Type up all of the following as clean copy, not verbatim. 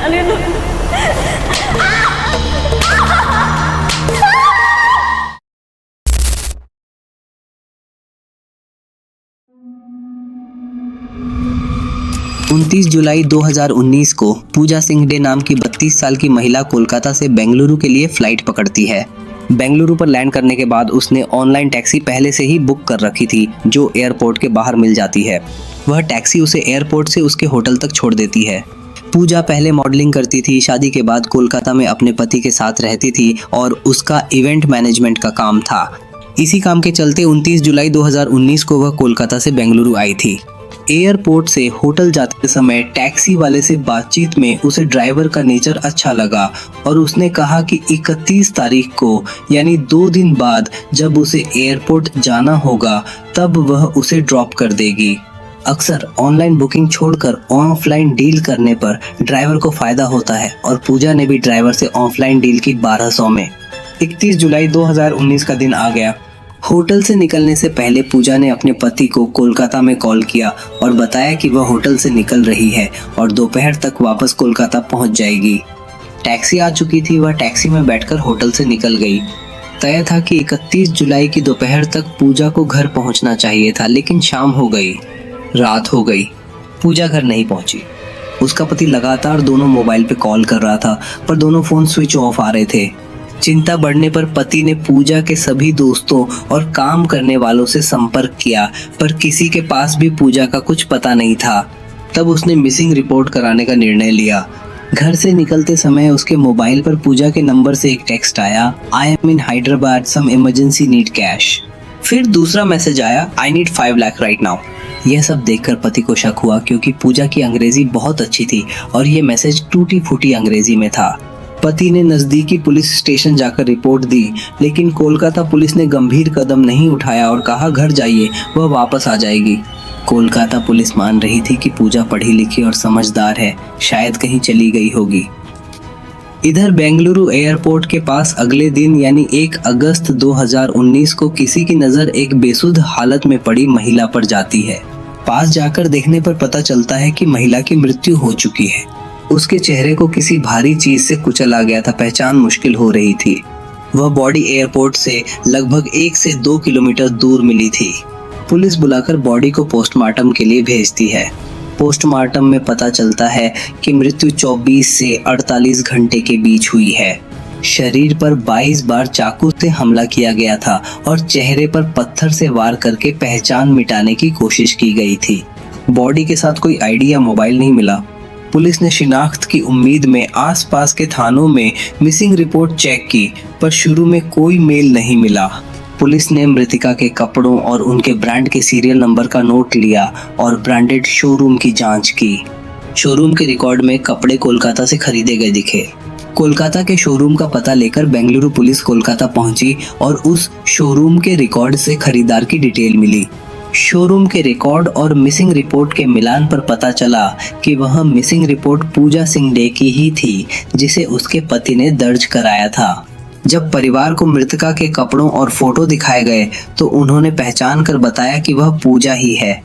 उनतीस जुलाई 2019 को पूजा सिंघडे नाम की 32 साल की महिला कोलकाता से बेंगलुरु के लिए फ्लाइट पकड़ती है। बेंगलुरु पर लैंड करने के बाद उसने ऑनलाइन टैक्सी पहले से ही बुक कर रखी थी, जो एयरपोर्ट के बाहर मिल जाती है। वह टैक्सी उसे एयरपोर्ट से उसके होटल तक छोड़ देती है। पूजा पहले मॉडलिंग करती थी, शादी के बाद कोलकाता में अपने पति के साथ रहती थी और उसका इवेंट मैनेजमेंट का काम था। इसी काम के चलते 29 जुलाई 2019 को वह कोलकाता से बेंगलुरु आई थी। एयरपोर्ट से होटल जाते समय टैक्सी वाले से बातचीत में उसे ड्राइवर का नेचर अच्छा लगा और उसने कहा कि 31 तारीख को यानी 2 दिन बाद जब उसे एयरपोर्ट जाना होगा तब वह उसे ड्रॉप कर देगी। अक्सर ऑनलाइन बुकिंग छोड़कर ऑफलाइन डील करने पर ड्राइवर को फायदा होता है और पूजा ने भी ड्राइवर से ऑफलाइन डील की 1200 में। 31 जुलाई 2019 का दिन आ गया। होटल से निकलने से पहले पूजा ने अपने पति को कोलकाता में कॉल किया और बताया कि वह होटल से निकल रही है और दोपहर तक वापस कोलकाता पहुंच जाएगी। टैक्सी आ चुकी थी, वह टैक्सी में बैठकर होटल से निकल गई। तय था कि 31 जुलाई की दोपहर तक पूजा को घर पहुंचना चाहिए था, लेकिन शाम हो गई, रात हो गई, पूजा घर नहीं पहुंची। उसका पति लगातार दोनों मोबाइल पे कॉल कर रहा था, पर दोनों फोन स्विच ऑफ आ रहे थे। चिंता बढ़ने पर पति ने पूजा के सभी दोस्तों और काम करने वालों से संपर्क किया, पर किसी के पास भी पूजा का कुछ पता नहीं था। तब उसने मिसिंग रिपोर्ट कराने का निर्णय लिया। घर से निकलते समय उसके मोबाइल पर पूजा के नंबर से एक टेक्स्ट आया, I am in Hyderabad, some emergency need cash. फिर दूसरा मैसेज आया, I need 5 lakh right now. यह सब देखकर पति को शक हुआ, क्योंकि पूजा की अंग्रेजी बहुत अच्छी थी और यह मैसेज टूटी फूटी अंग्रेजी में था। पति ने नजदीकी पुलिस स्टेशन जाकर रिपोर्ट दी, लेकिन कोलकाता पुलिस ने गंभीर कदम नहीं उठाया और कहा घर जाइए, वह वापस आ जाएगी। कोलकाता पुलिस मान रही थी कि पूजा पढ़ी लिखी और समझदार है, शायद कहीं चली गई होगी। इधर बेंगलुरु एयरपोर्ट के पास अगले दिन यानी 1 अगस्त 2019 को किसी की नजर एक बेसुध हालत में पड़ी महिला पर जाती है। पास जाकर देखने पर पता चलता है कि महिला की मृत्यु हो चुकी है। उसके चेहरे को किसी भारी चीज से कुचला गया था, पहचान मुश्किल हो रही थी। वह बॉडी एयरपोर्ट से लगभग 1 से 2 किलोमीटर दूर मिली थी। पुलिस बुलाकर बॉडी को पोस्टमार्टम के लिए भेजती है। पोस्टमार्टम में पता चलता है कि मृत्यु 24 से 48 घंटे के बीच हुई है। शरीर पर 22 बार चाकू से हमला किया गया था और चेहरे पर पत्थर से वार करके पहचान मिटाने की कोशिश की गई थी। बॉडी के साथ कोई आईडी या मोबाइल नहीं मिला। पुलिस ने शिनाख्त की उम्मीद में आसपास के थानों में मिसिंग रिपोर्ट चेक की, पर शुरू में कोई मेल नहीं मिला। पुलिस ने मृतिका के कपड़ों और उनके ब्रांड के सीरियल नंबर का नोट लिया और ब्रांडेड शोरूम की जांच की। शोरूम के रिकॉर्ड में कपड़े कोलकाता से खरीदे गए दिखे। कोलकाता के शोरूम का पता लेकर बेंगलुरु पुलिस कोलकाता पहुंची और उस शोरूम के रिकॉर्ड से खरीदार की डिटेल मिली। शोरूम के रिकॉर्ड और मिसिंग रिपोर्ट के मिलान पर पता चला कि वह मिसिंग रिपोर्ट पूजा सिंघडे की ही थी, जिसे उसके पति ने दर्ज कराया था। जब परिवार को मृतका के कपड़ों और फोटो दिखाए गए तो उन्होंने पहचान कर बताया कि वह पूजा ही है।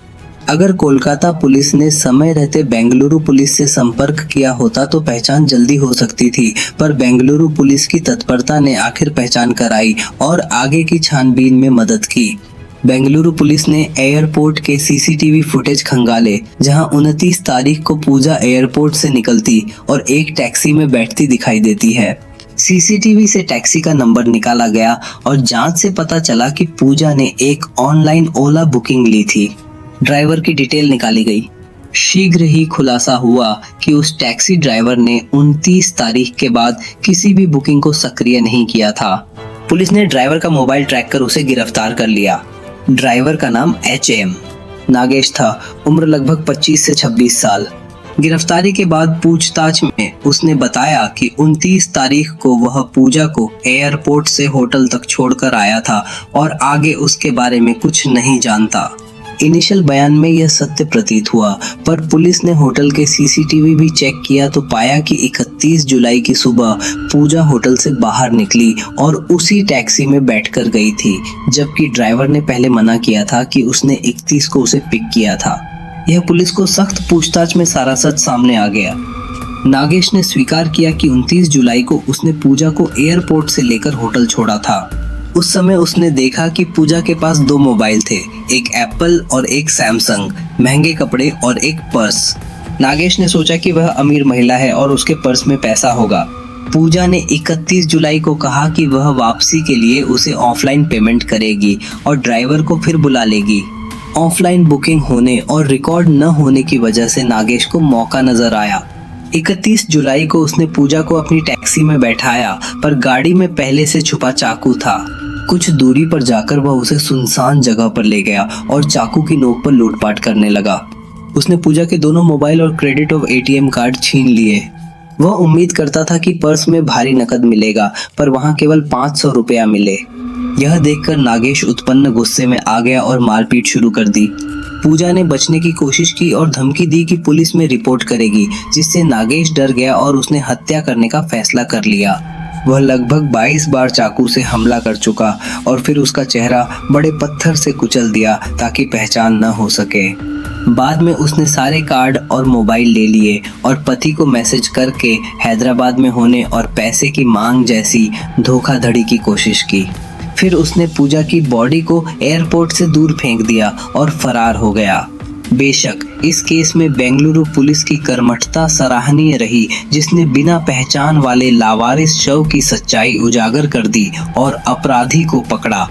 अगर कोलकाता पुलिस ने समय रहते बेंगलुरु पुलिस से संपर्क किया होता तो पहचान जल्दी हो सकती थी, पर बेंगलुरु पुलिस की तत्परता ने आखिर पहचान कराई और आगे की छानबीन में मदद की। बेंगलुरु पुलिस ने एयरपोर्ट के सीसीटीवी फुटेज खंगाले, जहां 29 तारीख को पूजा एयरपोर्ट से निकलती और एक टैक्सी में बैठती दिखाई देती है। सीसीटीवी से टैक्सी का नंबर निकाला गया और जांच से पता चला कि पूजा ने एक ऑनलाइन ओला बुकिंग ली थी। ड्राइवर की डिटेल निकाली गई। शीघ्र ही खुलासा हुआ कि उस टैक्सी ड्राइवर ने 29 तारीख के बाद किसी भी बुकिंग को सक्रिय नहीं किया था। पुलिस ने ड्राइवर का मोबाइल ट्रैक कर उसे गिरफ्तार कर लिया। ड्राइवर का नाम HM नागेश था, उम्र लगभग 25 से 26 साल। गिरफ्तारी के बाद पूछताछ में उसने बताया कि 29 तारीख को वह पूजा को एयरपोर्ट से होटल तक छोड़कर आया था और आगे उसके बारे में कुछ नहीं जानता। इनिशियल बयान में यह सत्य प्रतीत हुआ, पर पुलिस ने होटल के सीसीटीवी भी चेक किया तो पाया कि 31 जुलाई की सुबह पूजा होटल से बाहर निकली और उसी टैक्सी में बैठकर गई थी, जबकि ड्राइवर ने पहले मना किया था कि उसने 31 को उसे पिक किया था। यह पुलिस को सख्त पूछताछ में सारा सच सामने आ गया। नागेश ने स्वीकार किया कि 29 जुलाई को उसने पूजा को एयरपोर्ट से लेकर होटल छोड़ा था। उस समय उसने देखा कि पूजा के पास 2 मोबाइल थे, एक एप्पल और एक सैमसंग, महंगे कपड़े और एक पर्स। नागेश ने सोचा कि वह अमीर महिला है और उसके पर्स में पैसा होगा। पूजा ने 31 जुलाई को कहा कि वह वापसी के लिए उसे ऑफलाइन पेमेंट करेगी और ड्राइवर को फिर बुला लेगी। ऑफलाइन बुकिंग होने और रिकॉर्ड न होने की वजह से नागेश को मौका नजर आया। 31 जुलाई को उसने पूजा को अपनी टैक्सी में बैठाया, पर गाड़ी में पहले से छुपा चाकू था। कुछ दूरी पर जाकर वह उसे सुनसान जगह पर ले गया और चाकू की नोक पर लूटपाट करने लगा। उसने पूजा के दोनों मोबाइल और क्रेडिट और एटीएम कार्ड छीन लिए। वह उम्मीद करता था कि पर्स में भारी नकद मिलेगा, पर वहां केवल 500 रुपया मिले। यह देखकर नागेश उत्पन्न गुस्से में आ गया और मारपीट शुरू कर दी। पूजा ने बचने की कोशिश की और धमकी दी कि पुलिस में रिपोर्ट करेगी, जिससे नागेश डर गया और उसने हत्या करने का फैसला कर लिया। वह लगभग 22 बार चाकू से हमला कर चुका और फिर उसका चेहरा बड़े पत्थर से कुचल दिया ताकि पहचान न हो सके। बाद में उसने सारे कार्ड और मोबाइल ले लिए और पति को मैसेज करके हैदराबाद में होने और पैसे की मांग जैसी धोखाधड़ी की कोशिश की। फिर उसने पूजा की बॉडी को एयरपोर्ट से दूर फेंक दिया और फरार हो गया। बेशक इस केस में बेंगलुरु पुलिस की कर्मठता सराहनीय रही, जिसने बिना पहचान वाले लावारिस शव की सच्चाई उजागर कर दी और अपराधी को पकड़ा।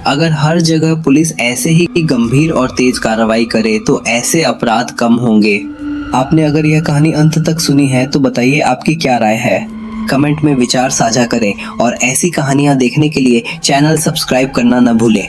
अगर हर जगह पुलिस ऐसे ही गंभीर और तेज कार्रवाई करे तो ऐसे अपराध कम होंगे। आपने अगर यह कहानी अंत तक सुनी है तो बताइए आपकी क्या राय है। कमेंट में विचार साझा करें और ऐसी कहानियां देखने के लिए चैनल सब्सक्राइब करना न भूलें।